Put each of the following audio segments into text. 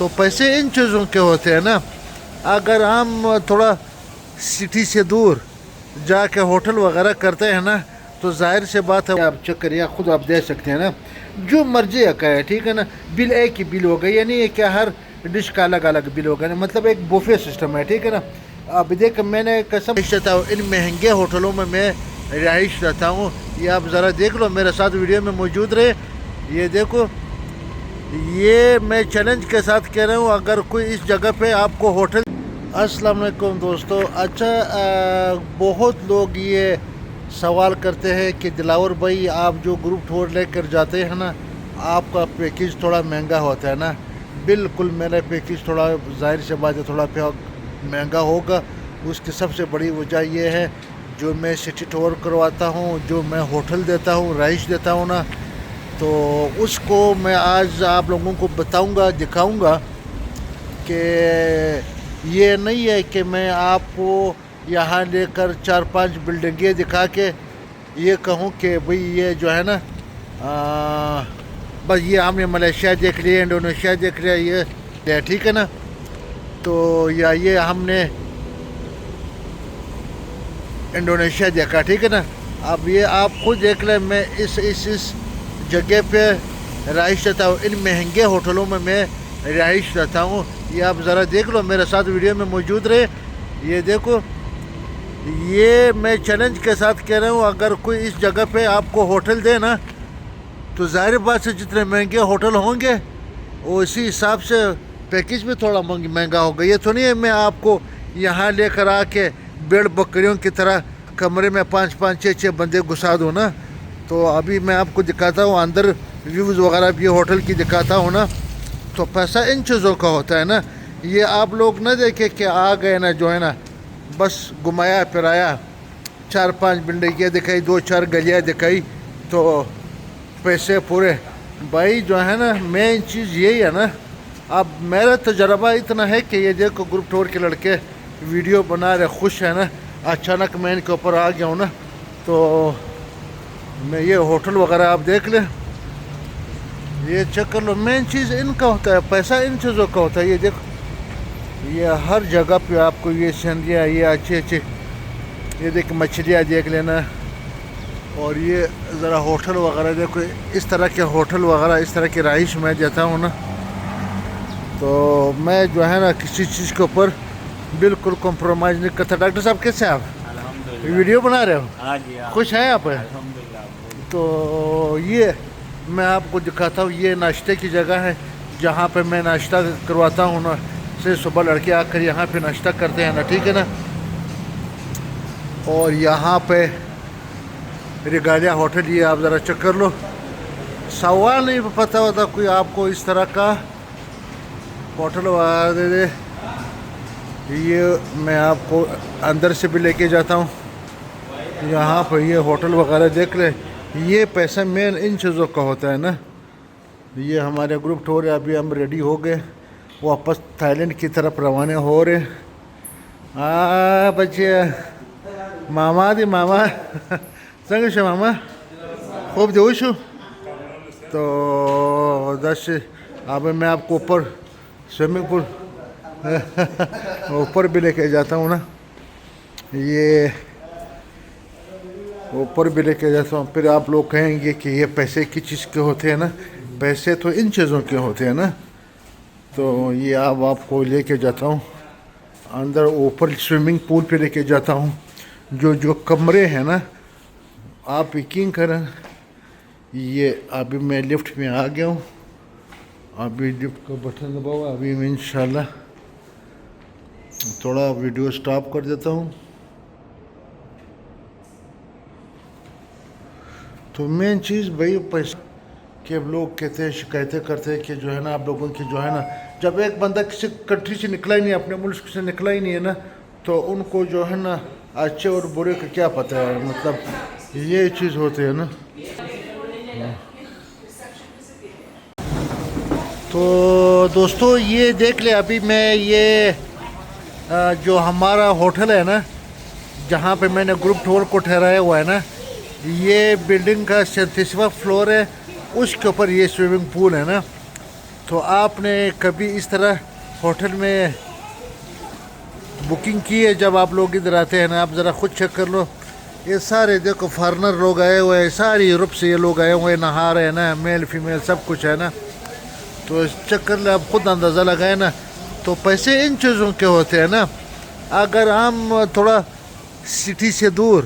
تو پیسے ان چیزوں کے ہوتے ہیں نا. اگر ہم تھوڑا سٹی سے دور جا کے ہوٹل وغیرہ کرتے ہیں نا تو ظاہر سے بات ہے آپ چیک کریے خود آپ دیکھ سکتے ہیں نا جو مرضی کا ہے ٹھیک ہے نا. بل ایک ہی بل ہوگا یعنی یہ کہ ہر ڈش کا الگ الگ بل ہوگا نا مطلب ایک بوفے سسٹم ہے ٹھیک ہے نا. اب دیکھ میں نے قسم رہتا ہوں ان مہنگے ہوٹلوں میں رہائش رہتا ہوں. یہ آپ ذرا دیکھ لو میرے ساتھ ویڈیو میں موجود رہے. یہ دیکھو یہ میں چیلنج کے ساتھ کہہ رہا ہوں اگر کوئی اس جگہ پہ آپ کو ہوٹل. السلام علیکم دوستو. اچھا بہت لوگ یہ سوال کرتے ہیں کہ دلاور بھائی آپ جو گروپ ٹور لے کر جاتے ہیں نا آپ کا پیکیج تھوڑا مہنگا ہوتا ہے نا. بالکل میرا پیکیج تھوڑا ظاہر سے بات ہے تھوڑا مہنگا ہوگا. اس کی سب سے بڑی وجہ یہ ہے جو میں سٹی ٹور کرواتا ہوں جو میں ہوٹل دیتا ہوں رہائش دیتا ہوں نا تو اس کو میں آج آپ لوگوں کو بتاؤں گا دکھاؤں گا کہ یہ نہیں ہے کہ میں آپ کو یہاں لے کر 4-5 بلڈنگیں دکھا کے یہ کہوں کہ بھئی یہ جو ہے نا بس یہ ہم نے ملیشیا دیکھ لیا انڈونیشیا دیکھ لیا یہ ٹھیک ہے نا. تو یا یہ ہم نے انڈونیشیا دیکھا ٹھیک ہے نا. اب یہ آپ خود دیکھ لیں میں اس جگہ پہ رہائش رہتا ہوں ان مہنگے ہوٹلوں میں رہائش رہتا ہوں. یہ آپ ذرا دیکھ لو میرے ساتھ ویڈیو میں موجود رہے. یہ دیکھو یہ میں چیلنج کے ساتھ کہہ رہا ہوں اگر کوئی اس جگہ پہ آپ کو ہوٹل دے نا تو ظاہر بات سے جتنے مہنگے ہوٹل ہوں گے اسی حساب سے پیکیج بھی تھوڑا مہنگا ہوگا. یہ تو نہیں ہے میں آپ کو یہاں لے کر آ کے بیڑ بکریوں کی طرح کمرے میں 5-6 بندے گھسا دوں نا. تو ابھی میں آپ کو دکھاتا ہوں اندر ویوز وغیرہ بھی ہوٹل کی دکھاتا ہوں نا. تو پیسہ ان چیزوں کا ہوتا ہے نا. یہ آپ لوگ نہ دیکھیں کہ آ گئے نا جو ہے نا بس گھمایا پھرایا 4-5 بلڈنگیں دکھائی 2-4 گلیاں دکھائی تو پیسے پورے. بھائی جو ہے نا مین چیز یہی ہے نا. اب میرا تجربہ اتنا ہے کہ یہ دیکھو گروپ ٹور کے لڑکے ویڈیو بنا رہے خوش ہے نا. اچانک میں ان کے اوپر آ گیا ہوں نا تو میں یہ ہوٹل وغیرہ آپ دیکھ لیں یہ چیک کر لو. مین چیز ان کا ہوتا ہے پیسہ ان چیزوں کا ہوتا ہے. یہ دیکھو یہ ہر جگہ پہ آپ کو یہ سندیاں یہ اچھے یہ دیکھ مچھلیاں دیکھ لینا. اور یہ ذرا ہوٹل وغیرہ دیکھو اس طرح کے ہوٹل وغیرہ اس طرح کی رہائش میں دیتا ہوں نا. تو میں جو ہے نا کسی چیز کے اوپر بالکل کمپرومائز نہیں کرتا. ڈاکٹر صاحب کیسے ہیں آپ ویڈیو بنا رہے ہو؟ ہاں جی خوش ہیں آپ؟ الحمدللہ. تو یہ میں آپ کو دکھاتا ہوں یہ ناشتے کی جگہ ہے جہاں پہ میں ناشتہ کرواتا ہوں نا. سے صبح لڑکے آ کر یہاں پہ ناشتہ کرتے ہیں نا ٹھیک ہے نا. اور یہاں پہ ریگالیا ہوٹل یہ آپ ذرا چیک کر لو. سوال نہیں پتہ ہوتا کوئی آپ کو اس طرح کا ہوٹل وغیرہ دے دے. یہ میں آپ کو اندر سے بھی لے کے جاتا ہوں. یہاں پہ یہ ہوٹل وغیرہ دیکھ لیں یہ پیسہ مین ان چیزوں کا ہوتا ہے نا. یہ ہمارے گروپ ٹور ہے. ابھی ہم ریڈی ہو گئے واپس تھائی لینڈ کی طرف روانہ ہو رہے. بچے ماما دی ماما څنګه شو ماما خوب دې وشو؟ تو دس اب میں آپ کو اوپر سوئمنگ پول اوپر بھی لے کے جاتا ہوں نا. یہ اوپر بھی لے کے جاتا ہوں. پھر آپ لوگ کہیں گے کہ یہ پیسے کس چیز کے ہوتے ہیں نا. پیسے تو ان چیزوں کے ہوتے ہیں نا. تو یہ آپ کو لے کے جاتا ہوں اندر اوپر سوئمنگ پول پہ لے کے جاتا ہوں. جو کمرے ہیں نا آپ یقین کریں یہ ابھی میں لفٹ میں آ گیا ہوں. ابھی لفٹ کا بٹن دباؤ. ابھی میں انشاءاللہ تھوڑا ویڈیو سٹاپ کر دیتا ہوں. تو مین چیز بھائی پیسہ کہ لوگ کہتے ہیں شکایتیں کرتے ہیں کہ جو ہے نا آپ لوگوں کی جو ہے نا جب ایک بندہ کسی کنٹری سے نکلا ہی نہیں اپنے ملک سے نکلا ہی نہیں ہے نا تو ان کو جو ہے نا اچھے اور برے کا کیا پتہ ہے. مطلب یہ چیز ہوتی ہے نا. تو دوستو یہ دیکھ لیں ابھی میں یہ جو ہمارا ہوٹل ہے نا جہاں پہ میں نے گروپ ٹور کو ٹھہرایا ہوا ہے نا یہ بلڈنگ کا 37واں فلور ہے. اس کے اوپر یہ سوئمنگ پول ہے نا. تو آپ نے کبھی اس طرح ہوٹل میں بکنگ کی ہے؟ جب آپ لوگ ادھر آتے ہیں نا، آپ ذرا خود چیک کر لو، یہ سارے دیکھو فارنر لوگ آئے ہوئے ہیں، ساری یورپ سے یہ لوگ آئے ہوئے ہیں، نہا رہے ہیں نا، میل فیمیل سب کچھ ہے نا. تو چیک کر لیں، آپ خود اندازہ لگائیں نا. تو پیسے ان چیزوں کے ہوتے ہیں نا. اگر ہم تھوڑا سٹی سے دور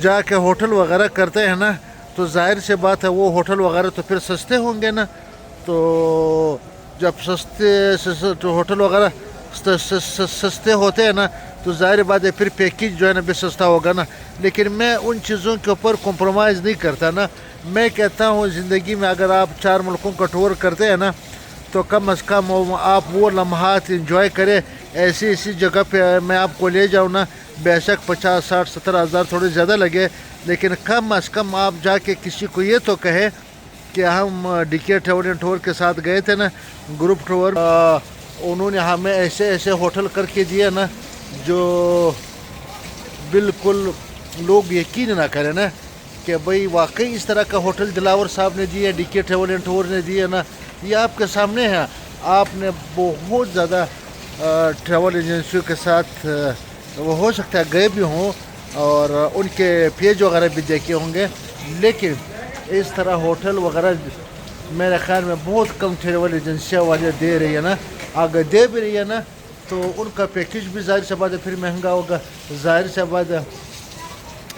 جا کے ہوٹل وغیرہ کرتے ہیں نا، تو ظاہر سے بات ہے وہ ہوٹل وغیرہ تو پھر سستے ہوں گے نا. تو جب ہوٹل وغیرہ سستے ہوتے ہیں نا، تو ظاہر بات ہے پھر پیکیج جو ہے نا بھی سستا ہوگا نا. لیکن میں ان چیزوں کے اوپر کمپرومائز نہیں کرتا نا. میں کہتا ہوں زندگی میں اگر آپ 4 ملکوں کا ٹور کرتے ہیں نا، تو کم از کم آپ وہ لمحات انجوائے کریں. ایسی جگہ پہ میں آپ کو لے جاؤں نا، بے شک 50 60 70 ہزار تھوڑے زیادہ لگے، لیکن کم از کم آپ جا کے کسی کو یہ تو کہے کہ ہم ڈی کے ٹریول اینڈ ٹور کے ساتھ گئے تھے نا، گروپ ٹور، انہوں نے ہمیں ایسے ہوٹل کر کے دیے نا جو بالکل لوگ یقین نہ کریں نا کہ بھئی واقعی اس طرح کا ہوٹل دلاور صاحب نے دیا، ڈی کے ٹریول اینڈ ٹور نے دیا نا. یہ آپ کے سامنے ہے. آپ نے بہت زیادہ ٹریول ایجنسیوں کے ساتھ وہ ہو سکتا ہے گئے بھی ہوں اور ان کے پیج وغیرہ بھی دیکھے ہوں گے، لیکن اس طرح ہوٹل وغیرہ میرے خیال میں بہت کم ٹریول ایجنسیاں والے دے رہی ہے نا. اگر دے بھی رہی ہے نا تو ان کا پیکیج بھی ظاہر سی بات ہے پھر مہنگا ہوگا. ظاہر سی بات ہے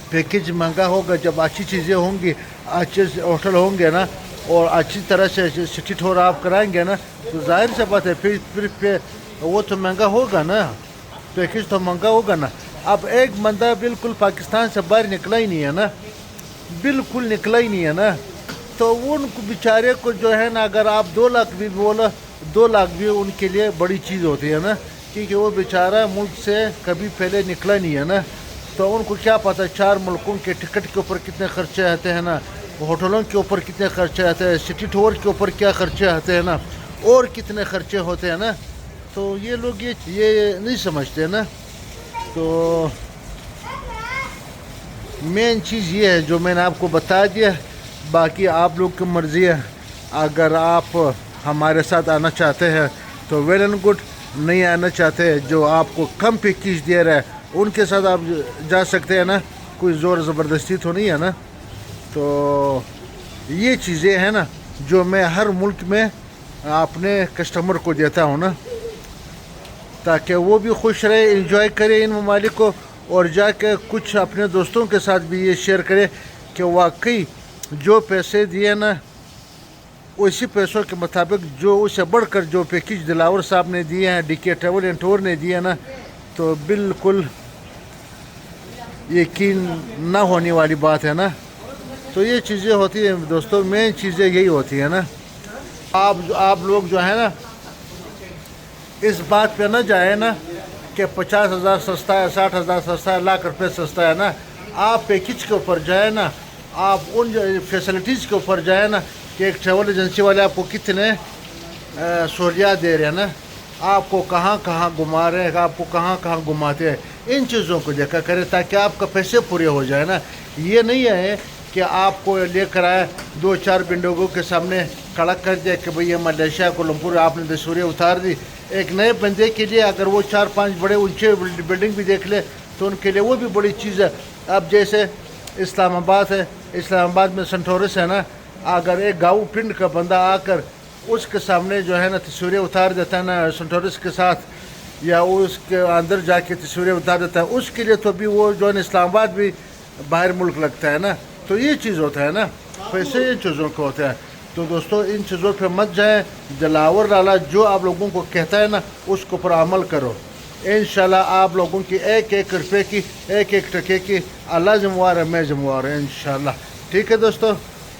پیکیج مہنگا ہوگا جب اچھی چیزیں ہوں گی، اچھے ہوٹل ہوں گے نا، اور اچھی طرح سے سٹی ٹور آپ کرائیں گے نا، تو ظاہر سی بات ہے پھر وہ تو مہنگا ہوگا نا، پیکیج تو مہنگا ہوگا نا. اب ایک بندہ بالکل پاکستان سے باہر نکلا ہی نہیں ہے نا، بالکل نکلا ہی نہیں ہے نا، تو ان کو بیچارے کو جو ہے نا، اگر آپ 2 لاکھ بھی بولا، 2 لاکھ بھی ان کے لیے بڑی چیز ہوتی ہے نا، کیونکہ وہ بیچارہ ملک سے کبھی پہلے نکلا نہیں ہے نا. تو ان کو کیا پتہ 4 ملکوں کے ٹکٹ کے اوپر کتنے خرچے آتے ہیں نا، ہوٹلوں کے اوپر کتنے خرچے آتے ہیں، سٹی ٹور کے اوپر کیا خرچے آتے ہیں نا، اور کتنے خرچے ہوتے ہیں نا. تو یہ لوگ یہ نہیں سمجھتے نا. تو مین چیز یہ ہے جو میں نے آپ کو بتا دیا. باقی آپ لوگ کی مرضی ہے. اگر آپ ہمارے ساتھ آنا چاہتے ہیں تو ویل اینڈ گڈ، نہیں آنا چاہتے جو آپ کو کم پیکیج دے رہا ہے ان کے ساتھ آپ جا سکتے ہیں نا، کوئی زور زبردستی تو نہیں ہے نا. تو یہ چیزیں ہیں نا جو میں ہر ملک میں اپنے کسٹمر کو دیتا ہوں نا، تاکہ وہ بھی خوش رہے، انجوائے کرے ان ممالک کو، اور جا کے کچھ اپنے دوستوں کے ساتھ بھی یہ شیئر کرے کہ واقعی جو پیسے دیے نا اسی پیسوں کے مطابق جو اس سے بڑھ کر جو پیکیج دلاور صاحب نے دیے ہیں، ڈی کے ٹریول اینڈ ٹور نے دیے نا، تو بالکل یقین نہ ہونے والی بات ہے نا. تو یہ چیزیں ہوتی ہیں دوستوں، مین چیزیں یہی ہوتی ہیں نا. آپ لوگ جو ہے نا اس بات پہ نہ جائیں نا کہ 50 ہزار سستا ہے، 60 ہزار سستا ہے، لاکھ روپے سستا ہے نا. آپ پیکیج کے اوپر جائیں نا، آپ ان فیسلٹیز کے اوپر جائیں نا کہ ایک ٹریول ایجنسی والے آپ کو کتنے سہولیات دے رہے ہیں نا، آپ کو کہاں کہاں گھما رہے ہیں، آپ کو کہاں کہاں گھماتے ہیں. ان چیزوں کو دیکھا کریں تاکہ آپ کا پیسے پورے ہو جائے نا. یہ نہیں ہے کہ آپ کو لے کر آئے 2-4 بنڈوگوں کے سامنے کھڑا کر دیا کہ بھئی یہ ملیشیا کولمپور آپ نے تصویریں اتار دی. ایک نئے بندے کے لیے اگر وہ 4-5 بڑے اونچے بلڈنگ بھی دیکھ لے تو ان کے لیے وہ بھی بڑی چیز ہے. اب جیسے اسلام آباد ہے، اسلام آباد میں سنٹورس ہے نا، اگر ایک گاؤں پنڈ کا بندہ آ کر اس کے سامنے جو ہے نا تصویریں اتار دیتا ہے نا سنٹورس کے ساتھ، یا اس کے اندر جا کے تصویریں اتار دیتا ہے، اس کے لیے تو بھی وہ جو ہے اسلام آباد بھی باہر ملک لگتا ہے نا. تو یہ چیز ہوتا ہے نا، پیسے ان چیزوں کے ہوتے ہیں. تو دوستو ان چیزوں پہ مت جائیں. دلاور لالا جو آپ لوگوں کو کہتا ہے نا اس کو پر عمل کرو. انشاءاللہ آپ لوگوں کی ایک ایک روپے کی، ایک ایک ٹکے کی اللہ ذمہ وار ہے، میں ذمہ وار ہوں انشاءاللہ. ٹھیک ہے دوستو،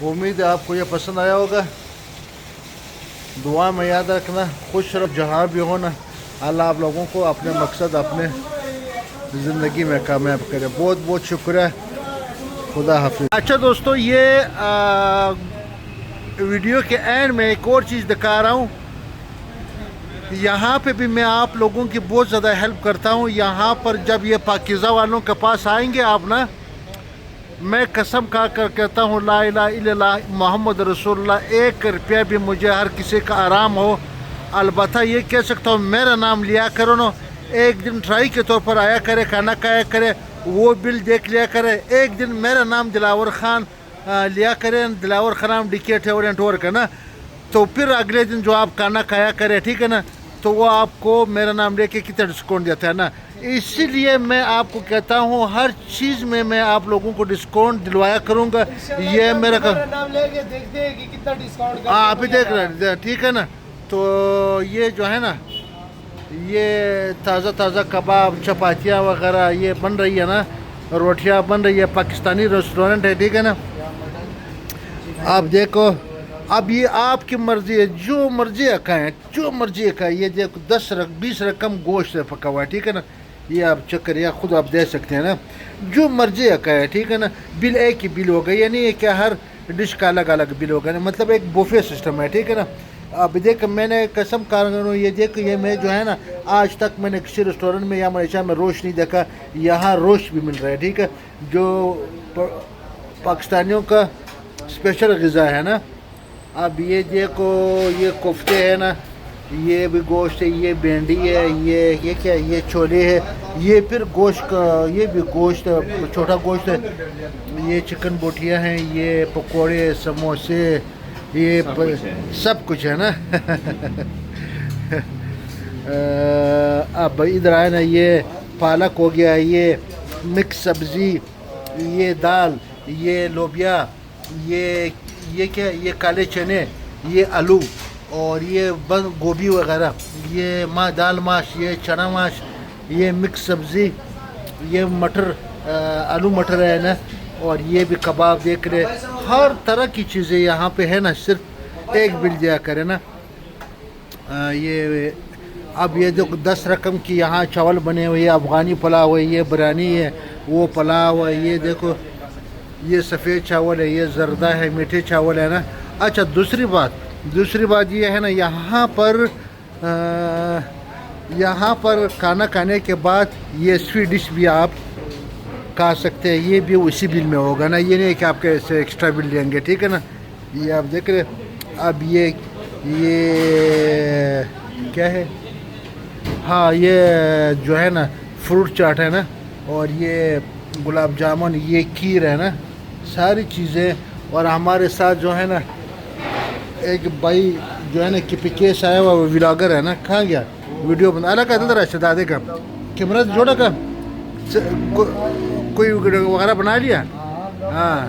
امید ہے آپ کو یہ پسند آیا ہوگا. دعا میں یاد رکھنا، خوش رہو جہاں بھی ہونا. اللہ آپ لوگوں کو اپنے مقصد اپنے زندگی میں کامیاب کرے. بہت بہت شکریہ. خدا حافظ. اچھا دوستو، یہ ویڈیو کے اینڈ میں ایک اور چیز دکھا رہا ہوں. یہاں پہ بھی میں آپ لوگوں کی بہت زیادہ ہیلپ کرتا ہوں. یہاں پر جب یہ پاکیزہ والوں کے پاس آئیں گے آپ نا، میں قسم کھا کر کہتا ہوں لا الہ الا اللہ محمد رسول اللہ، 1 روپیہ بھی مجھے ہر کسی کا آرام ہو، البتہ یہ کہہ سکتا ہوں میرا نام لیا کرو نا، ایک دن ٹرائی کے طور پر آیا کرے، کھانا کھایا کرے، وہ بل دیکھ لیا کرے، ایک دن میرا نام دلاور خان لیا کرے، دلاور خان ڈی ٹور کا نا، تو پھر اگلے دن جو آپ کھانا کھایا کرے، ٹھیک ہے نا، تو وہ آپ کو میرا نام لے کے کتنا ڈسکاؤنٹ دیتا ہے نا. اسی لیے میں آپ کو کہتا ہوں ہر چیز میں آپ لوگوں کو ڈسکاؤنٹ دلوایا کروں گا. یہ میرا نام لے کے دیکھتے ہیں کہ کتنا ڈسکاؤنٹ. ہاں ابھی دیکھ رہے ہیں، ٹھیک ہے نا. تو یہ جو ہے نا، یہ تازہ کباب، چپاتیاں وغیرہ یہ بن رہی ہے نا، روٹیاں بن رہی ہے، پاکستانی ریسٹورنٹ ہے، ٹھیک ہے نا. آپ دیکھو، اب یہ آپ کی مرضی ہے، جو مرضی کھائیں، جو مرضی کھائیں. یہ دیکھو 20 رقم گوشت ہے پکا ہوا ہے، ٹھیک ہے نا. یہ آپ چیک کریے، خود آپ دے سکتے ہیں نا، جو مرضی کھائیں، ٹھیک ہے نا. بل ایک ہی بل ہوگا، یہ نہیں ہے کہ ہر ڈش کا الگ بل ہوگا نا، مطلب ایک بوفے سسٹم ہے، ٹھیک ہے نا. اب دیکھ میں نے قسم کھا رہا ہوں، یہ دیکھ یہ میں جو ہے نا، آج تک میں نے کسی ریسٹورنٹ میں یا ملیشیا میں روش نہیں دیکھا. یہاں روش بھی مل رہا ہے، ٹھیک ہے، جو پاکستانیوں کا اسپیشل غذا ہے نا. اب یہ دیکھو، یہ کوفتے ہے نا، یہ بھی گوشت ہے، یہ بھنڈی ہے، یہ کیا، یہ چھولے ہے، یہ پھر گوشت کا، یہ بھی گوشت چھوٹا گوشت ہے، یہ چکن بوٹیاں ہیں، یہ پکوڑے، سموسے، یہ سب کچھ ہے نا. اب ادھر آئے نا، یہ پالک ہو گیا، یہ مکس سبزی، یہ دال، یہ لوبیا، یہ کیا، یہ کالے چنے، یہ آلو، اور یہ بند گوبھی وغیرہ، یہ دال ماش، یہ چنا ماش، یہ مکس سبزی، یہ مٹر، آلو مٹر ہے نا، اور یہ بھی کباب دیکھ رہے. ہر طرح کی چیزیں یہاں پہ ہے نا، صرف ایک بل دیا کرے نا. یہ اب یہ جو 10 رقم کی یہاں چاول بنے ہوئے، افغانی پلاؤ ہے، یہ بریانی ہے، وہ پلاؤ ہے، یہ دیکھو، یہ سفید چاول ہے، یہ زردہ ہے، میٹھے چاول ہے نا. اچھا دوسری بات یہ ہے نا، یہاں پر کھانا کھانے کے بعد یہ سویٹ ڈش بھی آپ کھا سکتے ہیں، یہ بھی اسی بل میں ہوگا نا. یہ نہیں کہ آپ کے ایسے ایکسٹرا بل لیں گے، ٹھیک ہے نا. یہ آپ دیکھ رہے. اب یہ کیا ہے، ہاں یہ جو ہے نا فروٹ چاٹ ہے نا، اور یہ گلاب جامن، یہ کھیر ہے نا، ساری چیزیں. اور ہمارے ساتھ جو ہے نا ایک بھائی جو ہے نا کیس آیا ہوا، وہ ولاگر ہے نا. کہاں گیا ویڈیو بنا الگ کا ادھر ہے دادے کا کیمرہ جوڑا کا کوئی وغیرہ بنا لیا. ہاں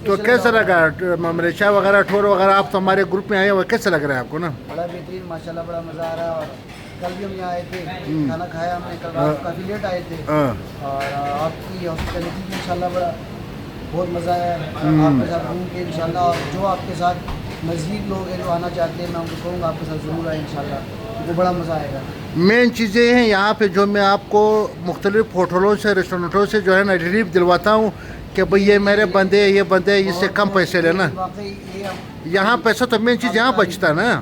تو کیسا لگا ملیشیا وغیرہ ٹور وغیرہ؟ آپ تو ہمارے گروپ میں آئے ہوئے، کیسا لگ رہا ہے آپ کو نا؟ بڑا بہترین ماشاءاللہ، بڑا مزہ آ رہا ہے. اور کل بھی ہم یہاں آئے تھے، کھانا کھایا ہم نے، کل رات کافی لیٹ آئے تھے، اور آپ کی ہاسپٹیلٹی بھی انشاءاللہ بڑا بہت مزہ آیا آپ کے ساتھ گھوم کے انشاءاللہ. اور جو آپ کے ساتھ مزید لوگ ہیں جو آنا چاہتے ہیں، میں ان کو کہوں گا آپ کے ساتھ ضرور آئیں انشاءاللہ، وہ بڑا مزہ آئے گا. مین چیزیں ہیں یہاں پہ جو میں آپ کو مختلف ہوٹلوں سے، ریسٹورنٹوں سے جو ہے نا ریلیف دلواتا ہوں کہ بھئی یہ میرے بندے، یہ بندے، اس سے کم پیسے لینا. واقعی یہاں پیسہ تو مین چیز یہاں بچتا ہے نا.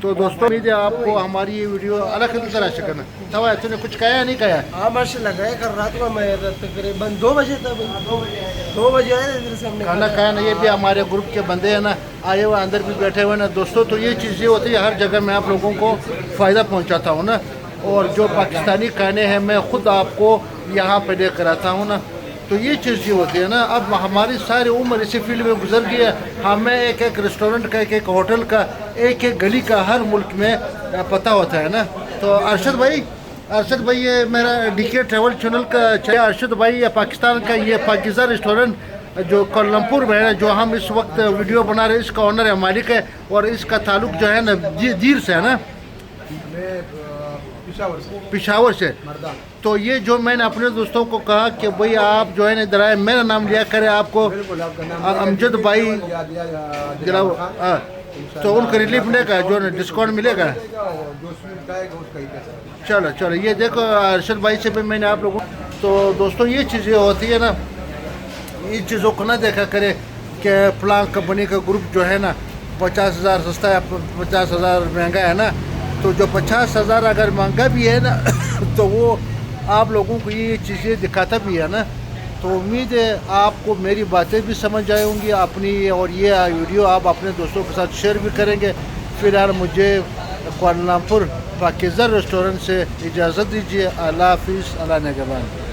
تو دوستوں امید ہے آپ کو ہماری یہ ویڈیو الگ طرح سے کرنا. تو نے کچھ کہا یا نہیں کہا؟ ہاں ماشاءاللہ گئے کل رات کو، میں تقریباً 2 بجے تک 2 بجے آئے ادھر سے ہم نے کھانا کھایا نا. یہ بھی ہمارے گروپ کے بندے ہیں نا، آئے ہوئے اندر بھی بیٹھے ہوئے نا. دوستوں تو یہ چیزیں ہوتی ہے، ہر جگہ میں آپ لوگوں کو فائدہ پہنچاتا ہوں نا. اور جو پاکستانی کھانے ہیں میں خود آپ کو یہاں پہ لے کر آتا ہوں نا. تو یہ چیز یہ ہوتی ہے نا. اب ہماری ساری عمر اسی فیلڈ میں گزر گئی ہے. ہمیں ایک ریسٹورنٹ کا، ایک ہوٹل کا، ایک گلی کا ہر ملک میں پتہ ہوتا ہے نا. تو ارشد بھائی یہ میرا DK ٹریول چینل کا چاہے ارشد بھائی یا پاکستان کا یہ پاکیزہ ریسٹورنٹ جو کوالالمپور میں ہے، جو ہم اس وقت ویڈیو بنا رہے ہیں، اس کا آنر ہے، مالک ہے. اور اس کا تعلق جو ہے نا دیر سے ہے نا، پشاور سے. تو یہ جو میں نے اپنے دوستوں کو کہا کہ بھئی آپ جو ہے نا ادھر آئے، میرا نام لیا کرے، آپ کو امجد بھائی دلاؤ، تو ان کو ریلیف ملے گا، جو ڈسکاؤنٹ ملے گا. چلو یہ دیکھو ارشد بھائی سے بھی میں نے آپ لوگوں. تو دوستوں یہ چیزیں ہوتی ہے نا، ان چیزوں کو نہ دیکھا کرے کہ فلاں کمپنی کا گروپ جو ہے نا 50,000 سستا ہے، 50,000 مہنگا ہے نا. تو جو 50,000 اگر مہنگا بھی ہے نا تو وہ آپ لوگوں کو یہ چیزیں دکھاتا بھی ہے نا. تو امید ہے آپ کو میری باتیں بھی سمجھ آئیں گی اپنی، اور یہ ویڈیو آپ اپنے دوستوں کے ساتھ شیئر بھی کریں گے. فی الحال مجھے کوالالمپور پاکیزہ ریسٹورنٹ سے اجازت دیجیے. اللہ حافظ، اللہ نگہبان.